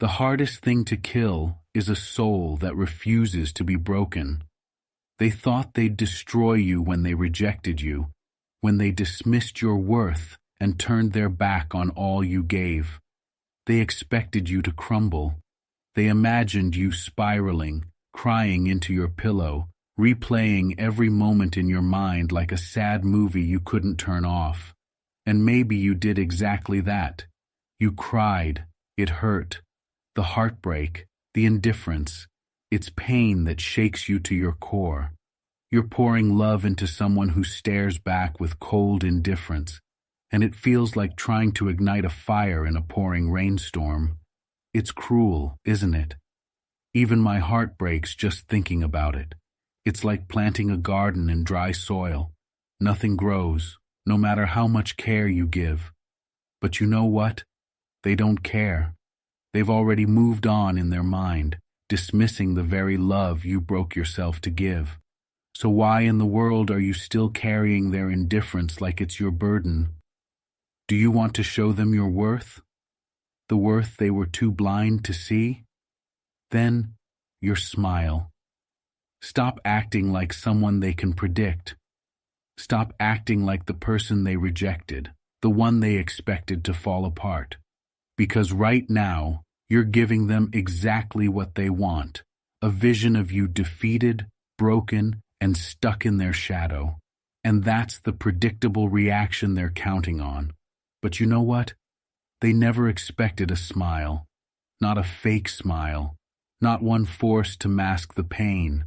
The hardest thing to kill is a soul that refuses to be broken. They thought they'd destroy you when they rejected you, when they dismissed your worth and turned their back on all you gave. They expected you to crumble. They imagined you spiraling, crying into your pillow, replaying every moment in your mind like a sad movie you couldn't turn off. And maybe you did exactly that. You cried. It hurt. The heartbreak, the indifference, it's pain that shakes you to your core. You're pouring love into someone who stares back with cold indifference, and it feels like trying to ignite a fire in a pouring rainstorm. It's cruel, isn't it? Even my heart breaks just thinking about it. It's like planting a garden in dry soil. Nothing grows, no matter how much care you give. But you know what? They don't care. They've already moved on in their mind, dismissing the very love you broke yourself to give. So why in the world are you still carrying their indifference like it's your burden? Do you want to show them your worth? The worth they were too blind to see? Then, your smile. Stop acting like someone they can predict. Stop acting like the person they rejected, the one they expected to fall apart. Because right now, you're giving them exactly what they want, a vision of you defeated, broken, and stuck in their shadow. And that's the predictable reaction they're counting on. But you know what? They never expected a smile, not a fake smile, not one forced to mask the pain.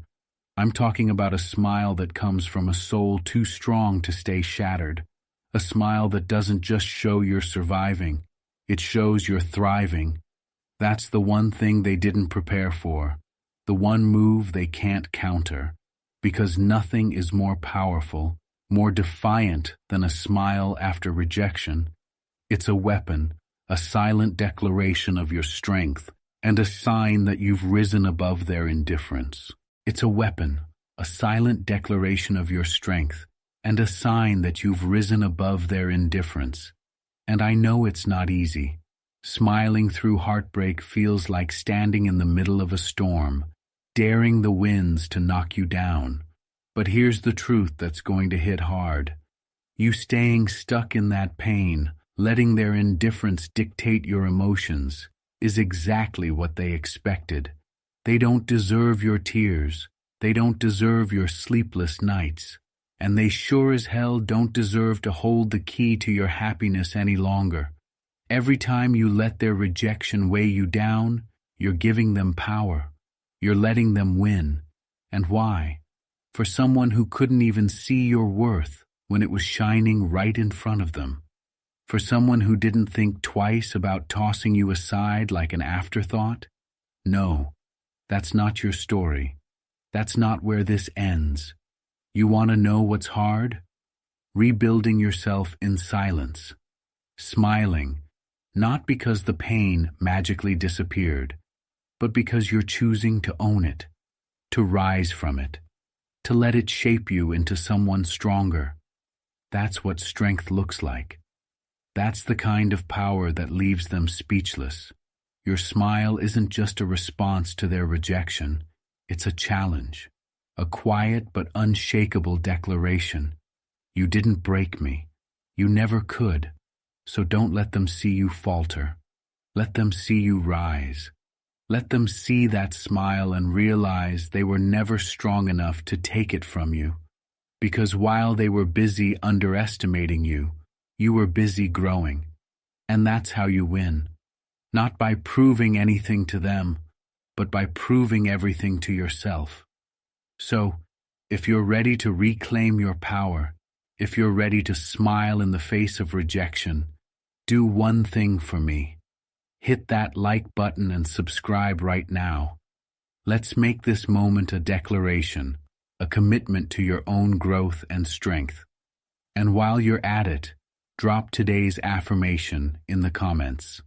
I'm talking about a smile that comes from a soul too strong to stay shattered, a smile that doesn't just show you're surviving, it shows you're thriving. That's the one thing they didn't prepare for, the one move they can't counter, because nothing is more powerful, more defiant than a smile after rejection. It's a weapon, a silent declaration of your strength, and a sign that you've risen above their indifference. It's a weapon, a silent declaration of your strength, and a sign that you've risen above their indifference. And I know it's not easy. Smiling through heartbreak feels like standing in the middle of a storm, daring the winds to knock you down. But here's the truth that's going to hit hard. You staying stuck in that pain, letting their indifference dictate your emotions, is exactly what they expected. They don't deserve your tears. They don't deserve your sleepless nights. And they sure as hell don't deserve to hold the key to your happiness any longer. Every time you let their rejection weigh you down, you're giving them power. You're letting them win. And why? For someone who couldn't even see your worth when it was shining right in front of them. For someone who didn't think twice about tossing you aside like an afterthought? No, that's not your story. That's not where this ends. You want to know what's hard? Rebuilding yourself in silence. Smiling, not because the pain magically disappeared, but because you're choosing to own it, to rise from it, to let it shape you into someone stronger. That's what strength looks like. That's the kind of power that leaves them speechless. Your smile isn't just a response to their rejection, it's a challenge, a quiet but unshakable declaration. You didn't break me. You never could. So don't let them see you falter. Let them see you rise. Let them see that smile and realize they were never strong enough to take it from you. Because while they were busy underestimating you, you were busy growing. And that's how you win. Not by proving anything to them, but by proving everything to yourself. So, if you're ready to reclaim your power, if you're ready to smile in the face of rejection, do one thing for me. Hit that like button and subscribe right now. Let's make this moment a declaration, a commitment to your own growth and strength. And while you're at it, drop today's affirmation in the comments.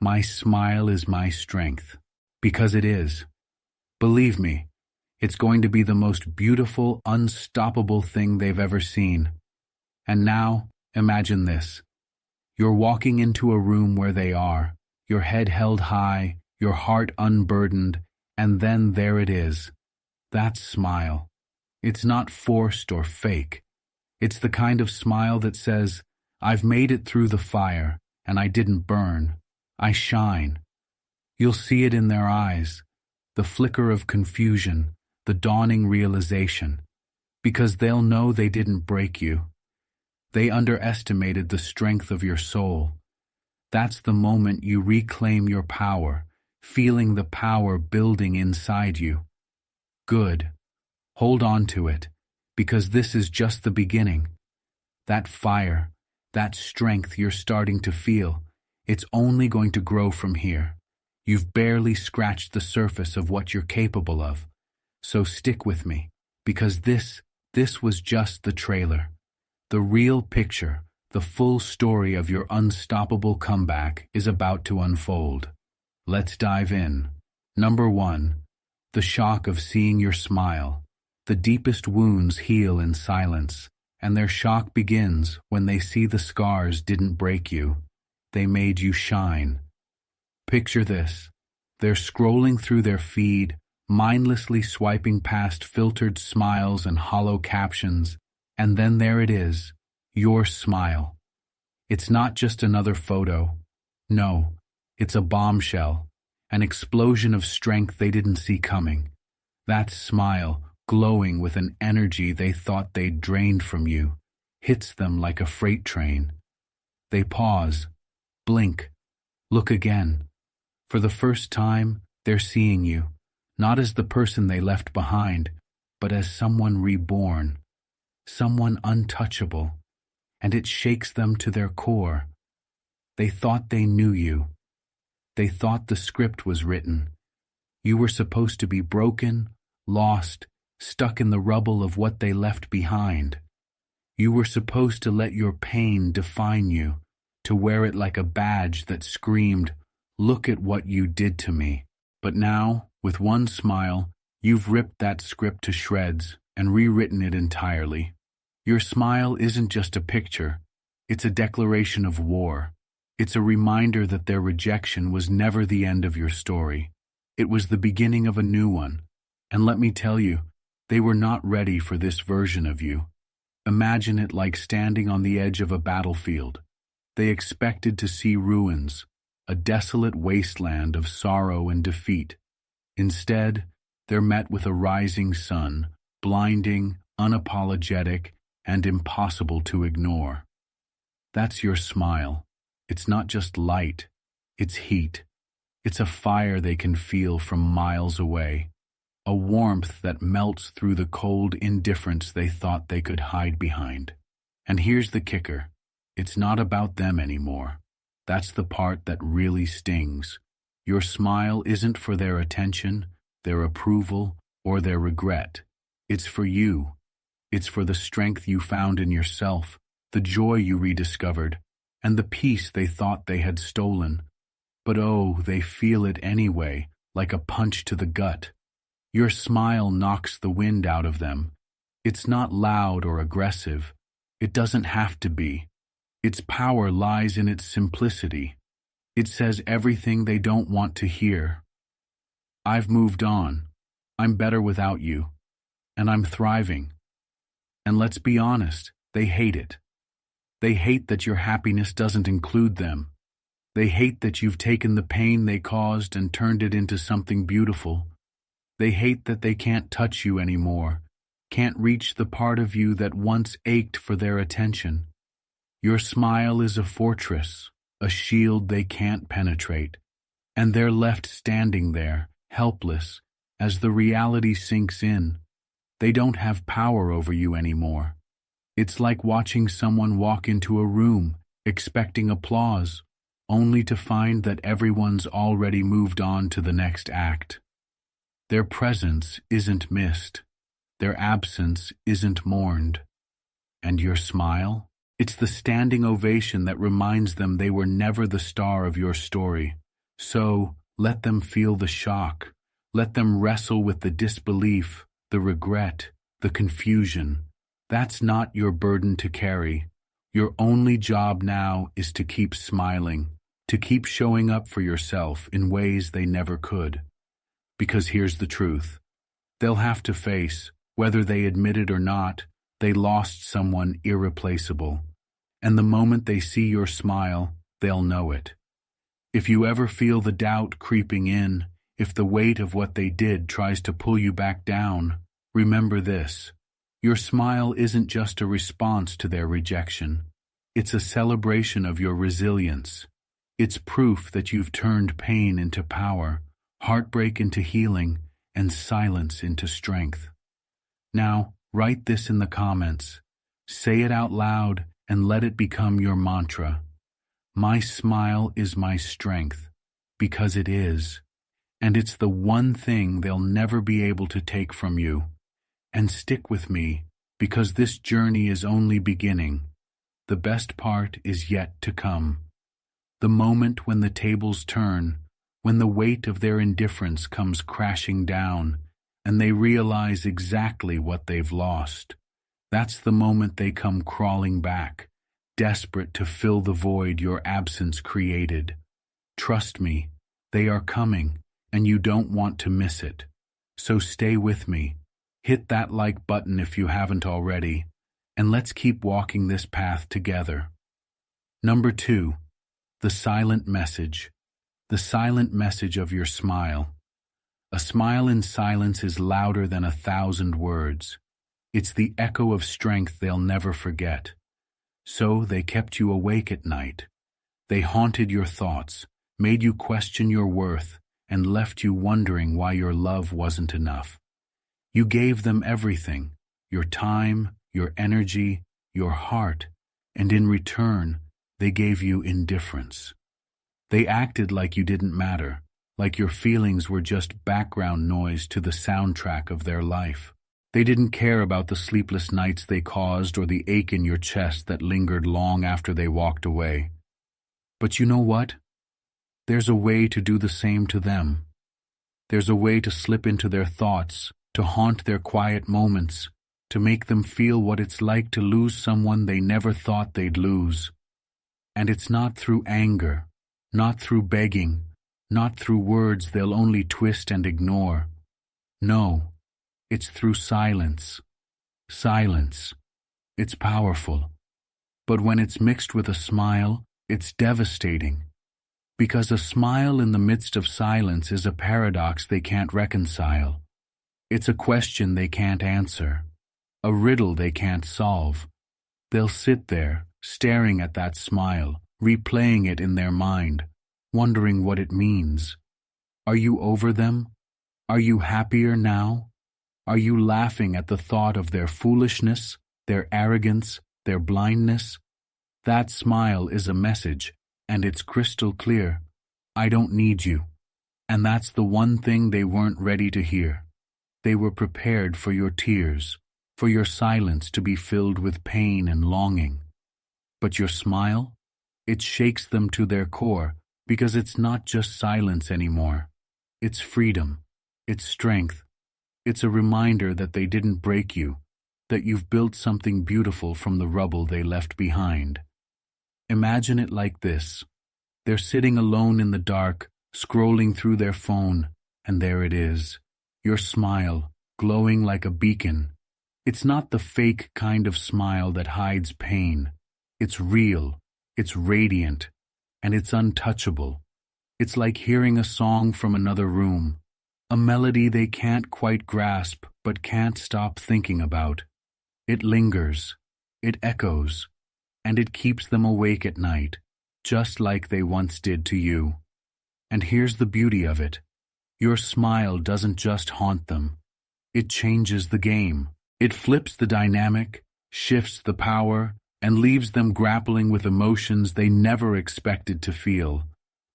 My smile is my strength. Because it is. Believe me, it's going to be the most beautiful, unstoppable thing they've ever seen. And now, imagine this. You're walking into a room where they are, your head held high, your heart unburdened, and then there it is. That smile. It's not forced or fake. It's the kind of smile that says, I've made it through the fire, and I didn't burn. I shine. You'll see it in their eyes, the flicker of confusion, the dawning realization, because they'll know they didn't break you. They underestimated the strength of your soul. That's the moment you reclaim your power, feeling the power building inside you. Good. Hold on to it, because this is just the beginning. That fire, that strength you're starting to feel, it's only going to grow from here. You've barely scratched the surface of what you're capable of. So stick with me, because this was just the trailer. The real picture, the full story of your unstoppable comeback is about to unfold. Let's dive in. Number 1. The shock of seeing your smile. The deepest wounds heal in silence, and their shock begins when they see the scars didn't break you. They made you shine. Picture this. They're scrolling through their feed, mindlessly swiping past filtered smiles and hollow captions, and then there it is, your smile. It's not just another photo. No, it's a bombshell, an explosion of strength they didn't see coming. That smile, glowing with an energy they thought they'd drained from you, hits them like a freight train. They pause, blink, look again. For the first time, they're seeing you, not as the person they left behind, but as someone reborn, someone untouchable, and it shakes them to their core. They thought they knew you. They thought the script was written. You were supposed to be broken, lost, stuck in the rubble of what they left behind. You were supposed to let your pain define you, to wear it like a badge that screamed, "Look at what you did to me." But now, with one smile, you've ripped that script to shreds and rewritten it entirely. Your smile isn't just a picture, it's a declaration of war. It's a reminder that their rejection was never the end of your story. It was the beginning of a new one. And let me tell you, they were not ready for this version of you. Imagine it like standing on the edge of a battlefield. They expected to see ruins, a desolate wasteland of sorrow and defeat. Instead, they're met with a rising sun, blinding, unapologetic, and impossible to ignore. That's your smile. It's not just light, it's heat. It's a fire they can feel from miles away, a warmth that melts through the cold indifference they thought they could hide behind. And here's the kicker. It's not about them anymore. That's the part that really stings. Your smile isn't for their attention, their approval, or their regret. It's for you. It's for the strength you found in yourself, the joy you rediscovered, and the peace they thought they had stolen. But oh, they feel it anyway, like a punch to the gut. Your smile knocks the wind out of them. It's not loud or aggressive. It doesn't have to be. Its power lies in its simplicity. It says everything they don't want to hear. I've moved on. I'm better without you. And I'm thriving. And let's be honest, they hate it. They hate that your happiness doesn't include them. They hate that you've taken the pain they caused and turned it into something beautiful. They hate that they can't touch you anymore, can't reach the part of you that once ached for their attention. Your smile is a fortress, a shield they can't penetrate, and they're left standing there, helpless, as the reality sinks in. They don't have power over you anymore. It's like watching someone walk into a room, expecting applause, only to find that everyone's already moved on to the next act. Their presence isn't missed. Their absence isn't mourned. And your smile? It's the standing ovation that reminds them they were never the star of your story. So, let them feel the shock. Let them wrestle with the disbelief, the regret, the confusion. That's not your burden to carry. Your only job now is to keep smiling, to keep showing up for yourself in ways they never could. Because here's the truth. They'll have to face, whether they admit it or not, they lost someone irreplaceable. And the moment they see your smile, they'll know it. If you ever feel the doubt creeping in, if the weight of what they did tries to pull you back down, remember this. Your smile isn't just a response to their rejection. It's a celebration of your resilience. It's proof that you've turned pain into power, heartbreak into healing, and silence into strength. Now, write this in the comments. Say it out loud and let it become your mantra. My smile is my strength, because it is. And it's the one thing they'll never be able to take from you. And stick with me, because this journey is only beginning. The best part is yet to come. The moment when the tables turn, when the weight of their indifference comes crashing down, and they realize exactly what they've lost. That's the moment they come crawling back, desperate to fill the void your absence created. Trust me, they are coming, and you don't want to miss it. So stay with me. Hit that like button if you haven't already, and let's keep walking this path together. Number 2, the silent message. The silent message of your smile. A smile in silence is louder than 1,000 words. It's the echo of strength they'll never forget. So they kept you awake at night. They haunted your thoughts, made you question your worth, and left you wondering why your love wasn't enough. You gave them everything, your time, your energy, your heart, and in return, they gave you indifference. They acted like you didn't matter, like your feelings were just background noise to the soundtrack of their life. They didn't care about the sleepless nights they caused or the ache in your chest that lingered long after they walked away. But you know what? There's a way to do the same to them. There's a way to slip into their thoughts, to haunt their quiet moments, to make them feel what it's like to lose someone they never thought they'd lose. And it's not through anger, not through begging, not through words they'll only twist and ignore. No, it's through silence. Silence. It's powerful. But when it's mixed with a smile, it's devastating. Because a smile in the midst of silence is a paradox they can't reconcile. It's a question they can't answer, a riddle they can't solve. They'll sit there, staring at that smile, replaying it in their mind, wondering what it means. Are you over them? Are you happier now? Are you laughing at the thought of their foolishness, their arrogance, their blindness? That smile is a message, and it's crystal clear. I don't need you. And that's the one thing they weren't ready to hear. They were prepared for your tears, for your silence to be filled with pain and longing. But your smile? It shakes them to their core, because it's not just silence anymore. It's freedom. It's strength. It's a reminder that they didn't break you, that you've built something beautiful from the rubble they left behind. Imagine it like this. They're sitting alone in the dark, scrolling through their phone, and there it is. Your smile, glowing like a beacon. It's not the fake kind of smile that hides pain. It's real, it's radiant, and it's untouchable. It's like hearing a song from another room, a melody they can't quite grasp but can't stop thinking about. It lingers, it echoes, and it keeps them awake at night, just like they once did to you. And here's the beauty of it. Your smile doesn't just haunt them. It changes the game. It flips the dynamic, shifts the power, and leaves them grappling with emotions they never expected to feel.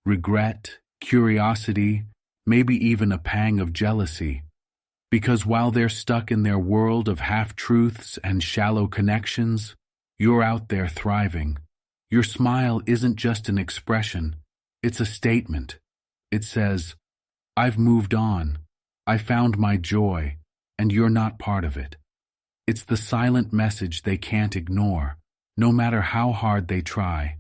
Regret, curiosity, maybe even a pang of jealousy. Because while they're stuck in their world of half-truths and shallow connections, you're out there thriving. Your smile isn't just an expression, it's a statement. It says, I've moved on, I found my joy, and you're not part of it. It's the silent message they can't ignore, no matter how hard they try.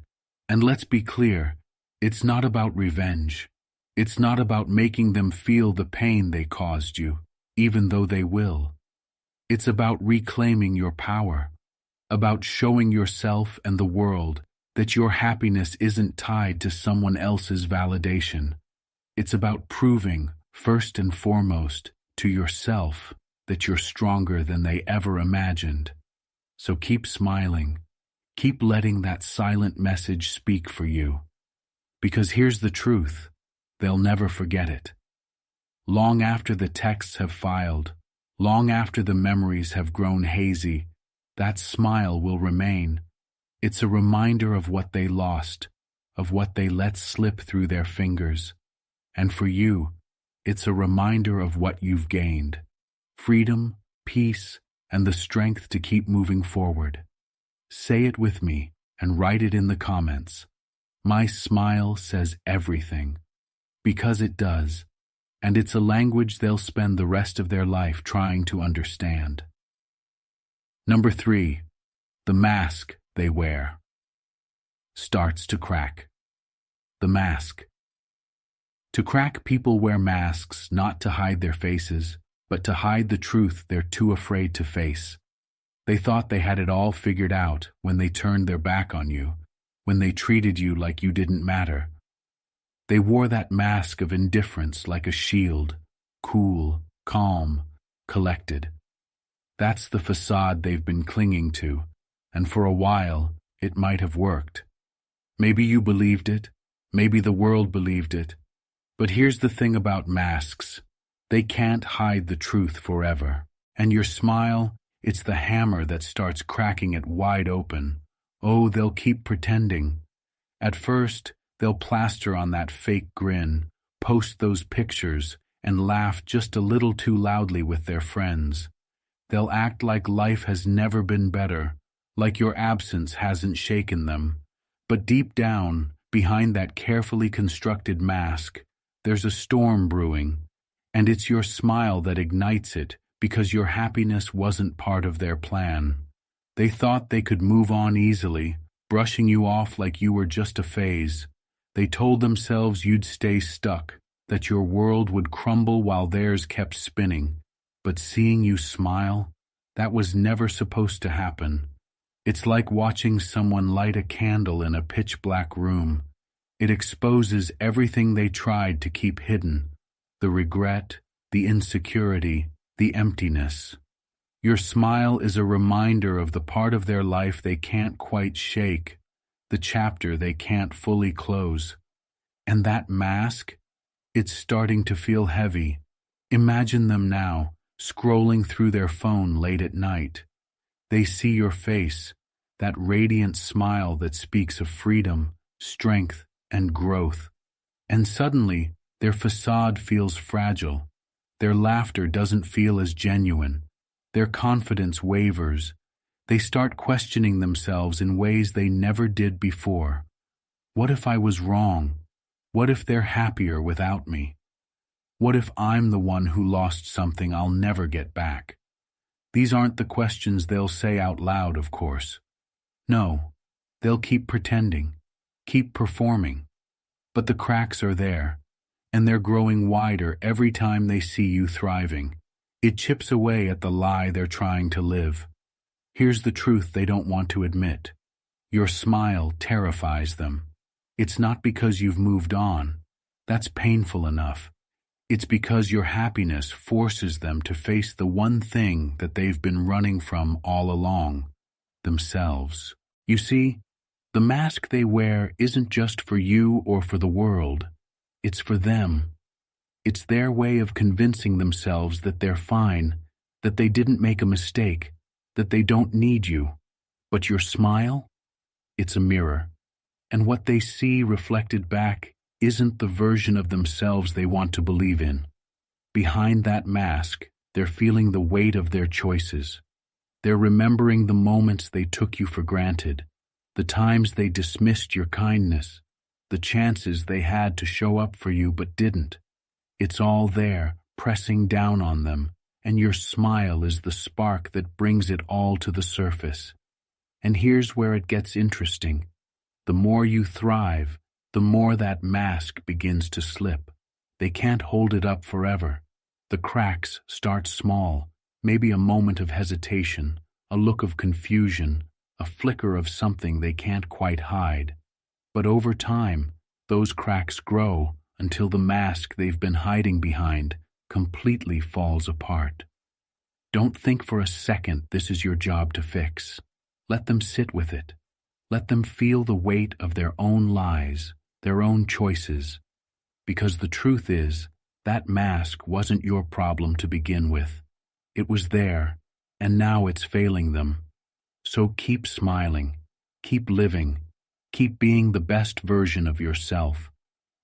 And let's be clear, It's not about revenge. It's not about making them feel the pain they caused you, even though they will. It's about reclaiming your power, about showing yourself and the world that your happiness isn't tied to someone else's validation. It's about proving, first and foremost, to yourself that you're stronger than they ever imagined. So keep smiling. Keep letting that silent message speak for you. Because here's the truth, they'll never forget it. Long after the texts have filed, long after the memories have grown hazy, that smile will remain. It's a reminder of what they lost, of what they let slip through their fingers. And for you, it's a reminder of what you've gained. Freedom, peace, and the strength to keep moving forward. Say it with me and write it in the comments. My smile says everything. Because it does. And it's a language they'll spend the rest of their life trying to understand. Number 3. The mask they wear starts to crack. The mask. To crack, people wear masks not to hide their faces, but to hide the truth they're too afraid to face. They thought they had it all figured out when they turned their back on you, when they treated you like you didn't matter. They wore that mask of indifference like a shield, cool, calm, collected. That's the facade they've been clinging to, and for a while, it might have worked. Maybe you believed it, maybe the world believed it. But here's the thing about masks. They can't hide the truth forever. And your smile, it's the hammer that starts cracking it wide open. Oh, they'll keep pretending. At first, they'll plaster on that fake grin, post those pictures, and laugh just a little too loudly with their friends. They'll act like life has never been better, like your absence hasn't shaken them. But deep down, behind that carefully constructed mask, there's a storm brewing, and it's your smile that ignites it because your happiness wasn't part of their plan. They thought they could move on easily, brushing you off like you were just a phase. They told themselves you'd stay stuck, that your world would crumble while theirs kept spinning. But seeing you smile, that was never supposed to happen. It's like watching someone light a candle in a pitch-black room. It exposes everything they tried to keep hidden, the regret, the insecurity, the emptiness. Your smile is a reminder of the part of their life they can't quite shake, the chapter they can't fully close. And that mask, it's starting to feel heavy. Imagine them now, scrolling through their phone late at night. They see your face, that radiant smile that speaks of freedom, strength, and growth. And suddenly, their facade feels fragile. Their laughter doesn't feel as genuine. Their confidence wavers. They start questioning themselves in ways they never did before. What if I was wrong? What if they're happier without me? What if I'm the one who lost something I'll never get back? These aren't the questions they'll say out loud, of course. No, they'll keep pretending, keep performing. But the cracks are there, and they're growing wider every time they see you thriving. It chips away at the lie they're trying to live. Here's the truth they don't want to admit. Your smile terrifies them. It's not because you've moved on. That's painful enough. It's because your happiness forces them to face the one thing that they've been running from all along, themselves. You see, the mask they wear isn't just for you or for the world. It's for them. It's their way of convincing themselves that they're fine, that they didn't make a mistake, that they don't need you. But your smile? It's a mirror. And what they see reflected back isn't the version of themselves they want to believe in. Behind that mask, they're feeling the weight of their choices. They're remembering the moments they took you for granted, the times they dismissed your kindness, the chances they had to show up for you but didn't. It's all there, pressing down on them, and your smile is the spark that brings it all to the surface. And here's where it gets interesting. The more you thrive, the more that mask begins to slip. They can't hold it up forever. The cracks start small, maybe a moment of hesitation, a look of confusion, a flicker of something they can't quite hide. But over time, those cracks grow until the mask they've been hiding behind completely falls apart. Don't think for a second this is your job to fix. Let them sit with it. Let them feel the weight of their own lies, their own choices. Because the truth is, that mask wasn't your problem to begin with. It was there, and now it's failing them. So keep smiling, keep living, keep being the best version of yourself.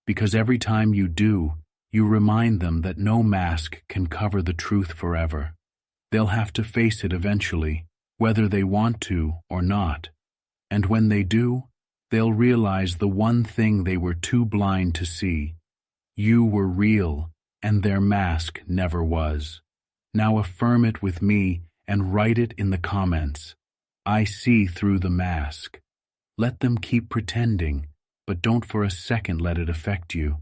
Because every time you do, you remind them that no mask can cover the truth forever. They'll have to face it eventually, whether they want to or not. And when they do, they'll realize the one thing they were too blind to see. You were real, and their mask never was. Now affirm it with me and write it in the comments. I see through the mask. Let them keep pretending, but don't for a second let it affect you.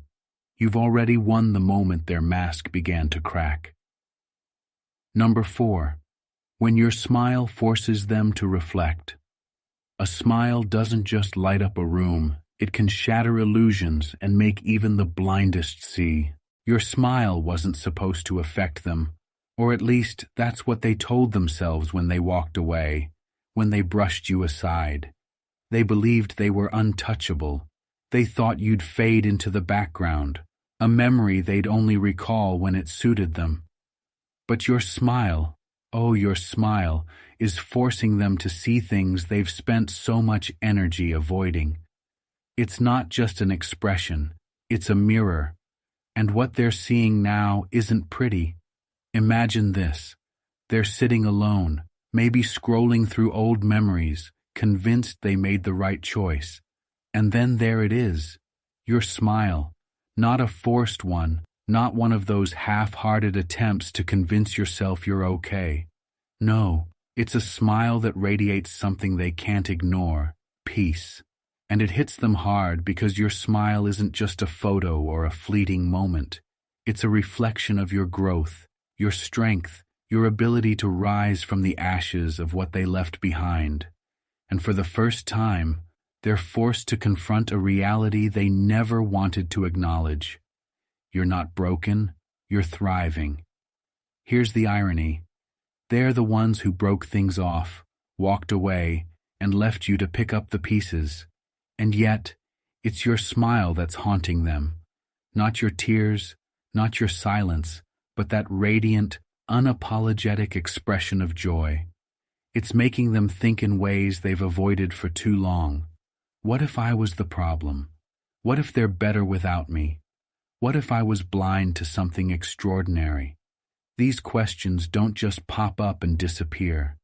You've already won the moment their mask began to crack. Number 4. When your smile forces them to reflect. A smile doesn't just light up a room, it can shatter illusions and make even the blindest see. Your smile wasn't supposed to affect them, or at least that's what they told themselves when they walked away, when they brushed you aside. They believed they were untouchable. They thought you'd fade into the background, a memory they'd only recall when it suited them. But your smile, oh, your smile, is forcing them to see things they've spent so much energy avoiding. It's not just an expression, it's a mirror. And what they're seeing now isn't pretty. Imagine this. They're sitting alone, maybe scrolling through old memories, convinced they made the right choice. And then there it is, your smile, not a forced one, not one of those half-hearted attempts to convince yourself you're okay. No, it's a smile that radiates something they can't ignore, peace. And it hits them hard because your smile isn't just a photo or a fleeting moment. It's a reflection of your growth, your strength, your ability to rise from the ashes of what they left behind. And for the first time, they're forced to confront a reality they never wanted to acknowledge. You're not broken, you're thriving. Here's the irony. They're the ones who broke things off, walked away, and left you to pick up the pieces. And yet, it's your smile that's haunting them. Not your tears, not your silence, but that radiant, unapologetic expression of joy. It's making them think in ways they've avoided for too long. What if I was the problem? What if they're better without me? What if I was blind to something extraordinary? These questions don't just pop up and disappear.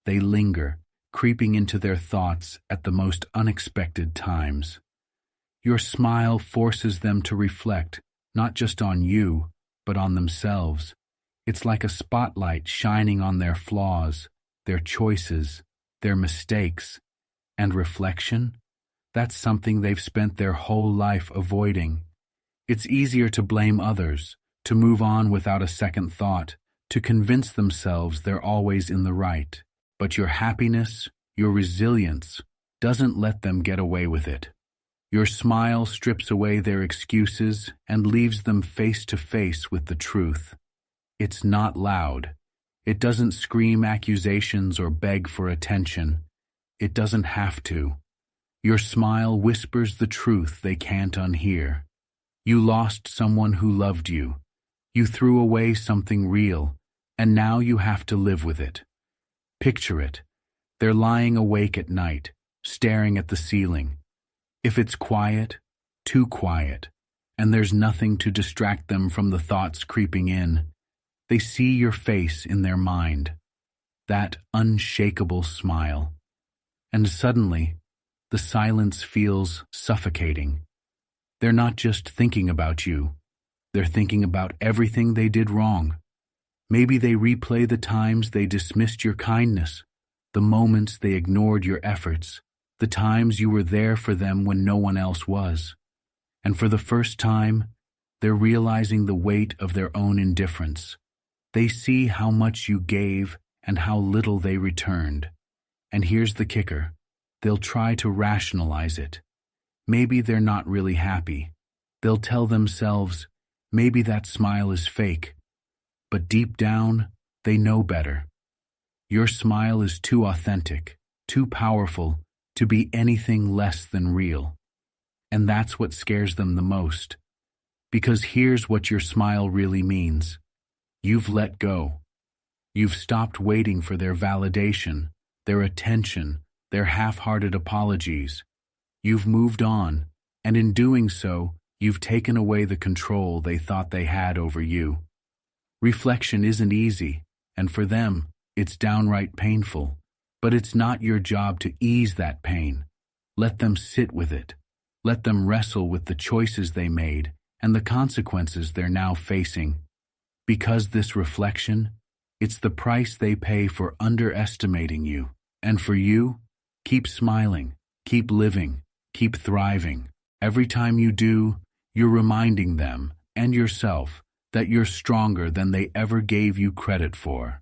They linger, creeping into their thoughts at the most unexpected times. Your smile forces them to reflect, not just on you, but on themselves. It's like a spotlight shining on their flaws, their choices, their mistakes. And reflection? That's something they've spent their whole life avoiding. It's easier to blame others, to move on without a second thought, to convince themselves they're always in the right. But your happiness, your resilience, doesn't let them get away with it. Your smile strips away their excuses and leaves them face to face with the truth. It's not loud. It doesn't scream accusations or beg for attention. It doesn't have to. Your smile whispers the truth they can't unhear. You lost someone who loved you. You threw away something real, and now you have to live with it. Picture it. They're lying awake at night, staring at the ceiling. If it's quiet, too quiet, and there's nothing to distract them from the thoughts creeping in, they see your face in their mind, that unshakable smile. And suddenly, the silence feels suffocating. They're not just thinking about you, they're thinking about everything they did wrong. Maybe they replay the times they dismissed your kindness, the moments they ignored your efforts, the times you were there for them when no one else was. And for the first time, they're realizing the weight of their own indifference. They see how much you gave and how little they returned. And here's the kicker. They'll try to rationalize it. Maybe they're not really happy. They'll tell themselves, maybe that smile is fake. But deep down, they know better. Your smile is too authentic, too powerful to be anything less than real. And that's what scares them the most. Because here's what your smile really means. You've let go. You've stopped waiting for their validation, their attention, their half-hearted apologies. You've moved on, and in doing so, you've taken away the control they thought they had over you. Reflection isn't easy, and for them, it's downright painful. But it's not your job to ease that pain. Let them sit with it. Let them wrestle with the choices they made and the consequences they're now facing. Because this reflection, it's the price they pay for underestimating you. And for you, keep smiling, keep living, keep thriving. Every time you do, you're reminding them and yourself that you're stronger than they ever gave you credit for.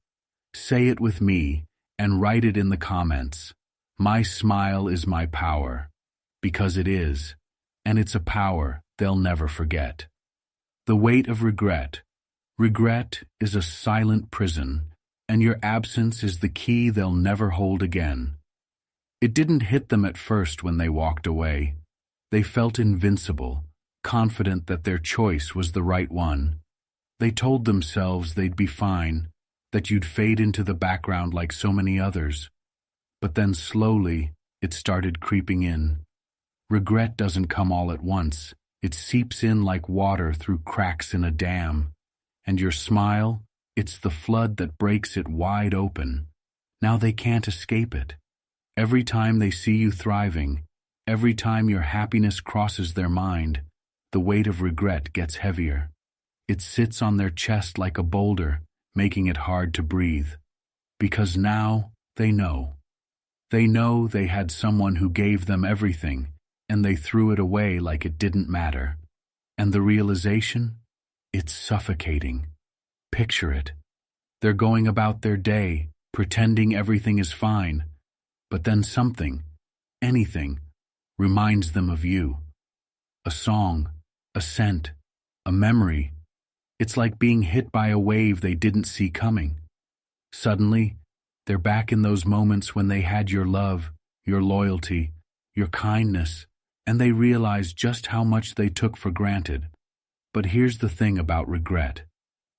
Say it with me and write it in the comments. My smile is my power. Because it is, and it's a power they'll never forget. The weight of regret. Regret is a silent prison, and your absence is the key they'll never hold again. It didn't hit them at first when they walked away. They felt invincible, confident that their choice was the right one. They told themselves they'd be fine, that you'd fade into the background like so many others. But then slowly, it started creeping in. Regret doesn't come all at once. It seeps in like water through cracks in a dam. And your smile, it's the flood that breaks it wide open. Now they can't escape it. Every time they see you thriving, every time your happiness crosses their mind, the weight of regret gets heavier. It sits on their chest like a boulder, making it hard to breathe. Because now they know. They know they had someone who gave them everything, and they threw it away like it didn't matter. And the realization? It's suffocating. Picture it. They're going about their day, pretending everything is fine, but then something, anything, reminds them of you. A song, a scent, a memory. It's like being hit by a wave they didn't see coming. Suddenly, they're back in those moments when they had your love, your loyalty, your kindness, and they realize just how much they took for granted. But here's the thing about regret.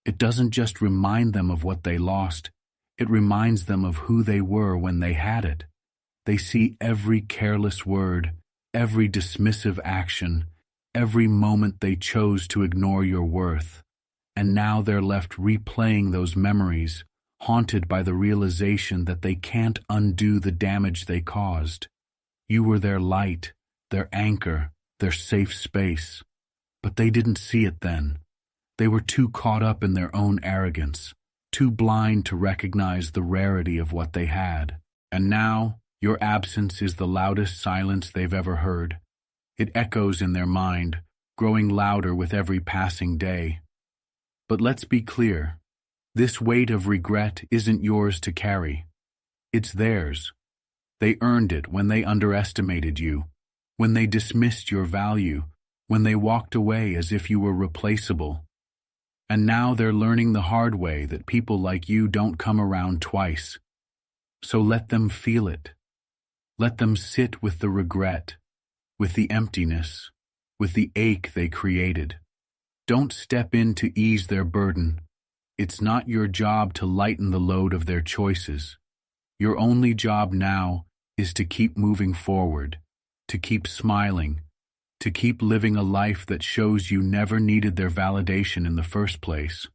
It doesn't just remind them of what they lost, it reminds them of who they were when they had it. They see every careless word, every dismissive action, every moment they chose to ignore your worth. And now they're left replaying those memories, haunted by the realization that they can't undo the damage they caused. You were their light, their anchor, their safe space. But they didn't see it then. They were too caught up in their own arrogance, too blind to recognize the rarity of what they had. And now, your absence is the loudest silence they've ever heard. It echoes in their mind, growing louder with every passing day. But let's be clear. This weight of regret isn't yours to carry. It's theirs. They earned it when they underestimated you, when they dismissed your value, when they walked away as if you were replaceable. And now they're learning the hard way that people like you don't come around twice. So let them feel it. Let them sit with the regret, with the emptiness, with the ache they created. Don't step in to ease their burden. It's not your job to lighten the load of their choices. Your only job now is to keep moving forward, to keep smiling, to keep living a life that shows you never needed their validation in the first place.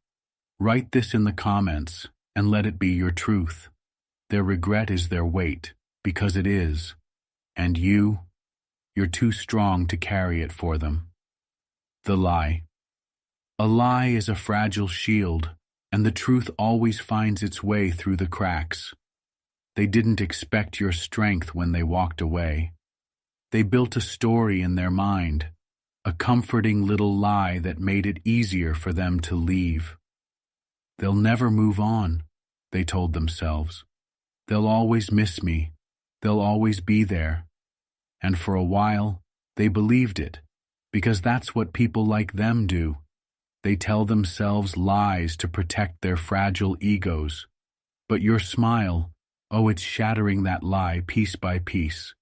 Write this in the comments and let it be your truth. Their regret is their weight, because it is. And you're too strong to carry it for them. The lie. A lie is a fragile shield, and the truth always finds its way through the cracks. They didn't expect your strength when they walked away. They built a story in their mind, a comforting little lie that made it easier for them to leave. They'll never move on, they told themselves. They'll always miss me. They'll always be there. And for a while, they believed it, because that's what people like them do. They tell themselves lies to protect their fragile egos. But your smile, oh, it's shattering that lie piece by piece.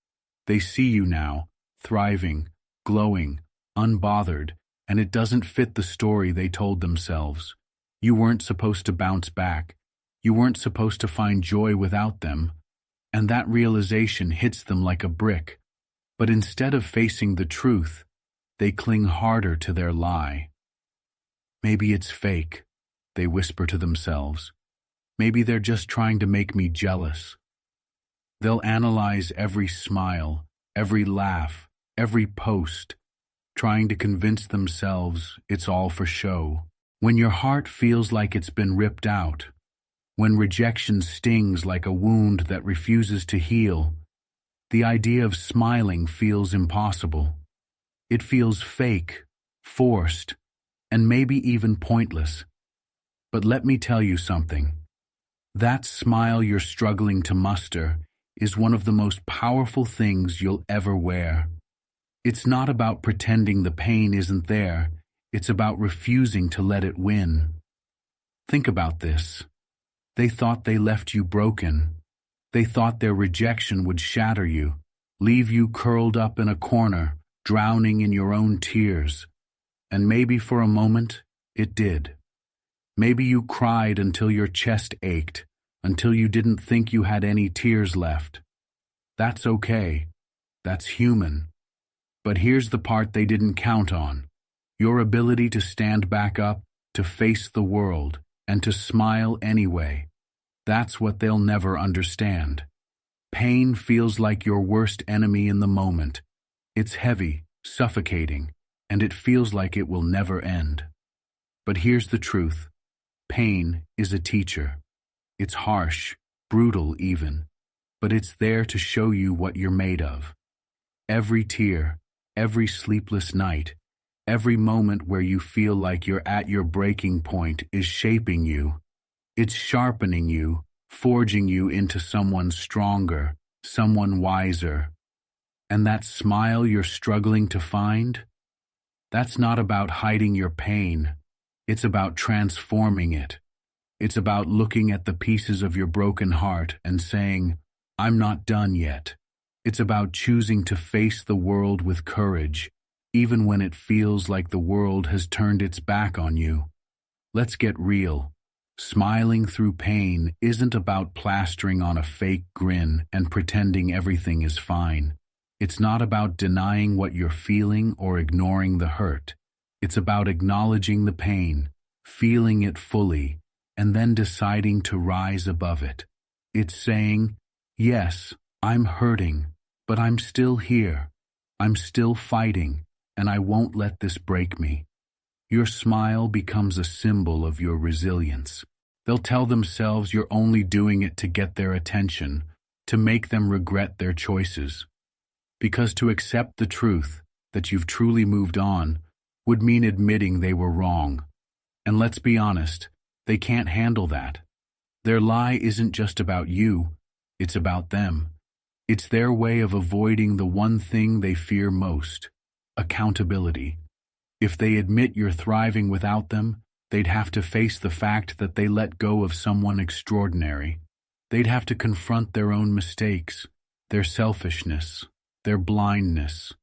They see you now, thriving, glowing, unbothered, and it doesn't fit the story they told themselves. You weren't supposed to bounce back. You weren't supposed to find joy without them. And that realization hits them like a brick. But instead of facing the truth, they cling harder to their lie. Maybe it's fake, they whisper to themselves. Maybe they're just trying to make me jealous. They'll analyze every smile, every laugh, every post, trying to convince themselves it's all for show. When your heart feels like it's been ripped out, when rejection stings like a wound that refuses to heal, the idea of smiling feels impossible. It feels fake, forced, and maybe even pointless. But let me tell you something. That smile you're struggling to muster is one of the most powerful things you'll ever wear. It's not about pretending the pain isn't there. It's about refusing to let it win. Think about this. They thought they left you broken. They thought their rejection would shatter you, leave you curled up in a corner, drowning in your own tears. And maybe for a moment, it did. Maybe you cried until your chest ached, until you didn't think you had any tears left. That's okay. That's human. But here's the part they didn't count on. Your ability to stand back up, to face the world, and to smile anyway. That's what they'll never understand. Pain feels like your worst enemy in the moment. It's heavy, suffocating, and it feels like it will never end. But here's the truth. Pain is a teacher. It's harsh, brutal even, but it's there to show you what you're made of. Every tear, every sleepless night, every moment where you feel like you're at your breaking point is shaping you. It's sharpening you, forging you into someone stronger, someone wiser. And that smile you're struggling to find? That's not about hiding your pain. It's about transforming it. It's about looking at the pieces of your broken heart and saying, I'm not done yet. It's about choosing to face the world with courage, even when it feels like the world has turned its back on you. Let's get real. Smiling through pain isn't about plastering on a fake grin and pretending everything is fine. It's not about denying what you're feeling or ignoring the hurt. It's about acknowledging the pain, feeling it fully, and then deciding to rise above it. It's saying, yes, I'm hurting, but I'm still here. I'm still fighting, and I won't let this break me. Your smile becomes a symbol of your resilience. They'll tell themselves you're only doing it to get their attention, to make them regret their choices. Because to accept the truth, that you've truly moved on, would mean admitting they were wrong. And let's be honest, they can't handle that. Their lie isn't just about you, it's about them. It's their way of avoiding the one thing they fear most, accountability. If they admit you're thriving without them, they'd have to face the fact that they let go of someone extraordinary. They'd have to confront their own mistakes, their selfishness, their blindness.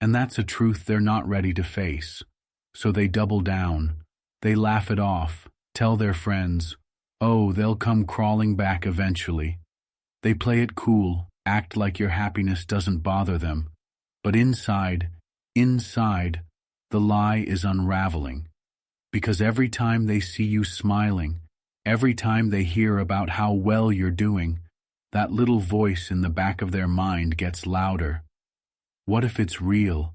And that's a truth they're not ready to face. So they double down. They laugh it off, tell their friends, oh, they'll come crawling back eventually. They play it cool, act like your happiness doesn't bother them. But inside, the lie is unraveling. Because every time they see you smiling, every time they hear about how well you're doing, that little voice in the back of their mind gets louder. What if it's real?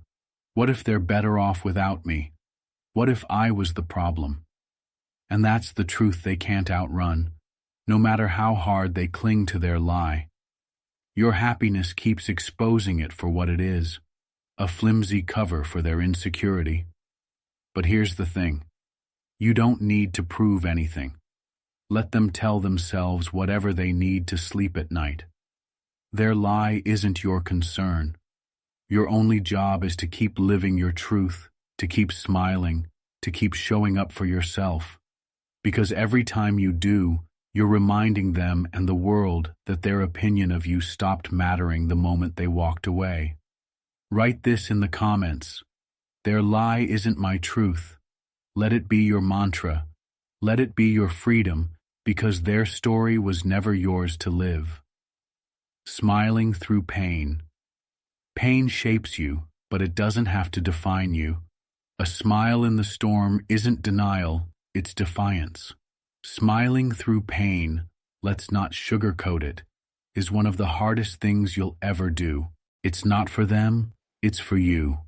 What if they're better off without me? What if I was the problem? And that's the truth they can't outrun, no matter how hard they cling to their lie. Your happiness keeps exposing it for what it is. a flimsy cover for their insecurity. But here's the thing. You don't need to prove anything. Let them tell themselves whatever they need to sleep at night. Their lie isn't your concern. Your only job is to keep living your truth, to keep smiling, to keep showing up for yourself. Because every time you do, you're reminding them and the world that their opinion of you stopped mattering the moment they walked away. Write this in the comments. Their lie isn't my truth. Let it be your mantra. Let it be your freedom, because their story was never yours to live. Smiling through pain. Pain shapes you, but it doesn't have to define you. A smile in the storm isn't denial, it's defiance. Smiling through pain, let's not sugarcoat it, is one of the hardest things you'll ever do. It's not for them, it's for you.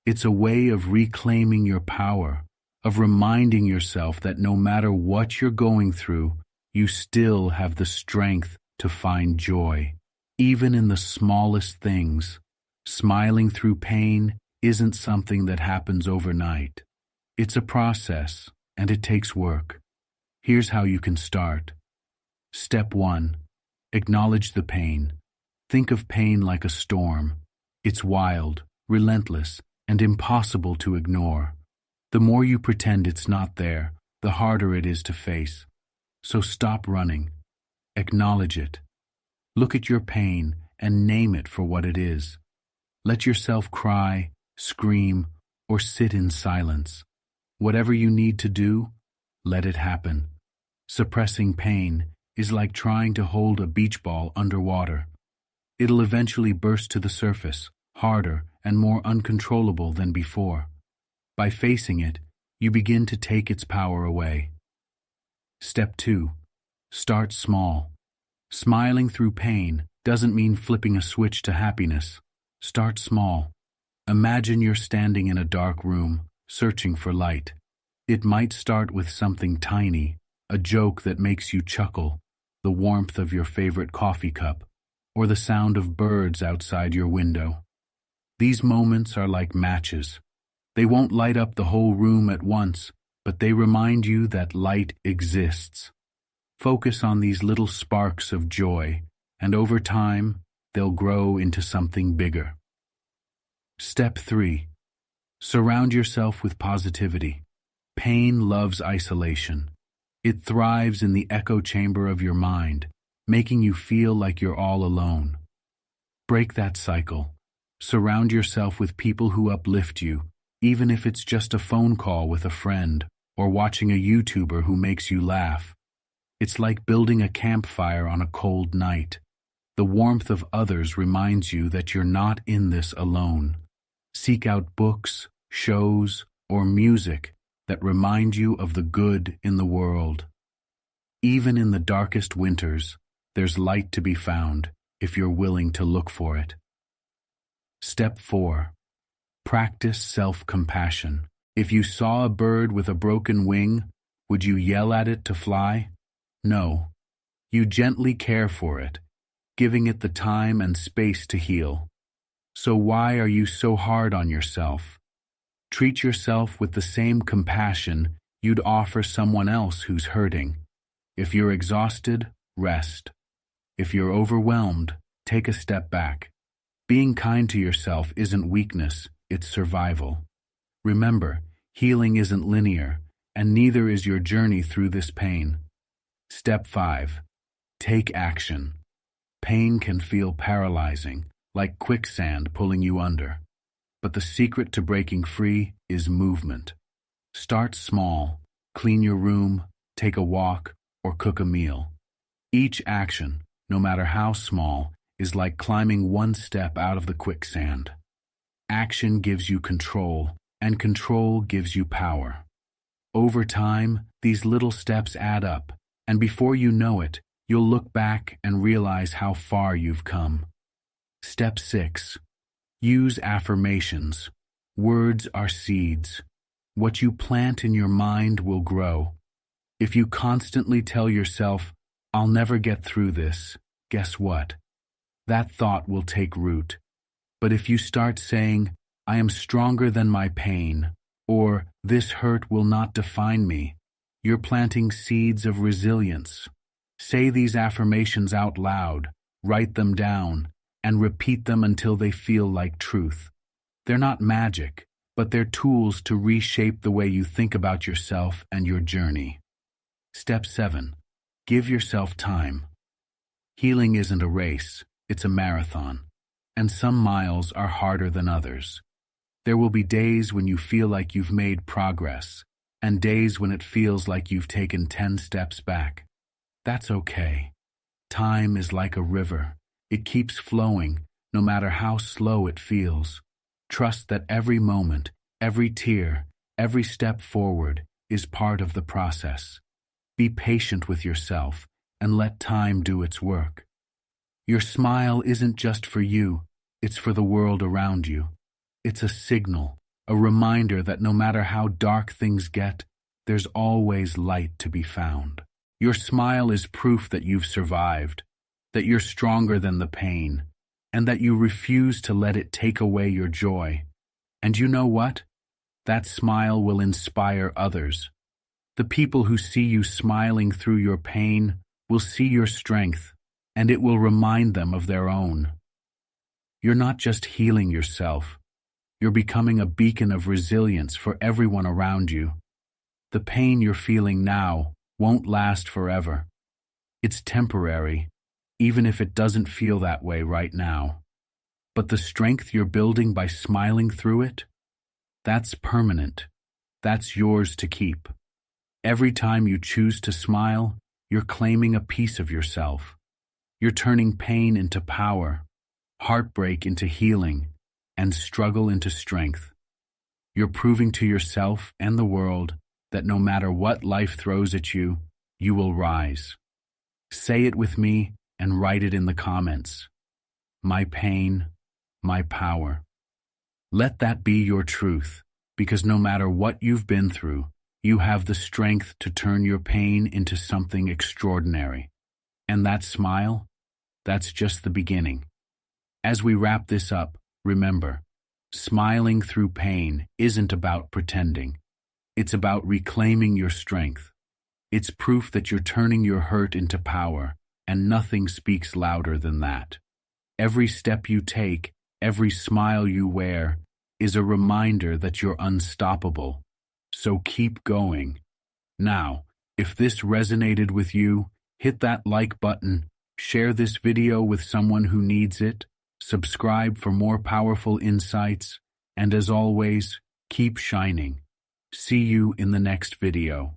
It's a way of reclaiming your power, of reminding yourself that no matter what you're going through, you still have the strength to find joy, even in the smallest things. Smiling through pain isn't something that happens overnight. It's a process, and it takes work. Here's how you can start. Step 1. Acknowledge the pain. Think of pain like a storm. It's wild, relentless, and impossible to ignore. The more you pretend it's not there, the harder it is to face. So stop running. Acknowledge it. Look at your pain and name it for what it is. Let yourself cry, scream, or sit in silence. Whatever you need to do, let it happen. Suppressing pain is like trying to hold a beach ball underwater. It'll eventually burst to the surface, harder and more uncontrollable than before. By facing it, you begin to take its power away. Step 2. Start small. Smiling through pain doesn't mean flipping a switch to happiness. Start small. Imagine you're standing in a dark room, searching for light. It might start with something tiny, a joke that makes you chuckle, the warmth of your favorite coffee cup, or the sound of birds outside your window. These moments are like matches. They won't light up the whole room at once, but they remind you that light exists. Focus on these little sparks of joy, and over time, they'll grow into something bigger. Step 3. Surround yourself with positivity. Pain loves isolation. It thrives in the echo chamber of your mind, making you feel like you're all alone. Break that cycle. Surround yourself with people who uplift you, even if it's just a phone call with a friend or watching a YouTuber who makes you laugh. It's like building a campfire on a cold night. The warmth of others reminds you that you're not in this alone. Seek out books, shows, or music that remind you of the good in the world. Even in the darkest winters, there's light to be found if you're willing to look for it. Step 4. Practice self-compassion. If you saw a bird with a broken wing, would you yell at it to fly? No. You gently care for it, giving it the time and space to heal. So why are you so hard on yourself? Treat yourself with the same compassion you'd offer someone else who's hurting. If you're exhausted, rest. If you're overwhelmed, take a step back. Being kind to yourself isn't weakness, it's survival. Remember, healing isn't linear, and neither is your journey through this pain. Step 5. Take action. Pain can feel paralyzing, like quicksand pulling you under. But the secret to breaking free is movement. Start small. Clean your room, take a walk, or cook a meal. Each action, no matter how small, is like climbing one step out of the quicksand. Action gives you control, and control gives you power. Over time, these little steps add up, and before you know it, you'll look back and realize how far you've come. Step 6. Use affirmations. Words are seeds. What you plant in your mind will grow. If you constantly tell yourself, "I'll never get through this," guess what? That thought will take root. But if you start saying, I am stronger than my pain, or this hurt will not define me. You're planting seeds of resilience. Say these affirmations out loud, write them down, and repeat them until they feel like truth. They're not magic, but they're tools to reshape the way you think about yourself and your journey. Step 7. Give yourself time. Healing isn't a race, it's a marathon, and some miles are harder than others. There will be days when you feel like you've made progress, and days when it feels like you've taken 10 steps back. That's okay. Time is like a river. It keeps flowing, no matter how slow it feels. Trust that every moment, every tear, every step forward is part of the process. Be patient with yourself and let time do its work. Your smile isn't just for you, it's for the world around you. It's a signal, a reminder that no matter how dark things get, there's always light to be found. Your smile is proof that you've survived, that you're stronger than the pain, and that you refuse to let it take away your joy. And you know what? That smile will inspire others. The people who see you smiling through your pain will see your strength, and it will remind them of their own. You're not just healing yourself. You're becoming a beacon of resilience for everyone around you. The pain you're feeling now won't last forever. It's temporary, even if it doesn't feel that way right now. But the strength you're building by smiling through it, that's permanent. That's yours to keep. Every time you choose to smile, you're claiming a piece of yourself. You're turning pain into power, heartbreak into healing, and struggle into strength. You're proving to yourself and the world that no matter what life throws at you, you will rise. Say it with me and write it in the comments. My pain, my power. Let that be your truth, because no matter what you've been through, you have the strength to turn your pain into something extraordinary. And that smile, that's just the beginning. As we wrap this up, remember, smiling through pain isn't about pretending. It's about reclaiming your strength. It's proof that you're turning your hurt into power, and nothing speaks louder than that. Every step you take, every smile you wear, is a reminder that you're unstoppable. So keep going. Now, if this resonated with you, hit that like button, share this video with someone who needs it, subscribe for more powerful insights, and as always, keep shining. See you in the next video.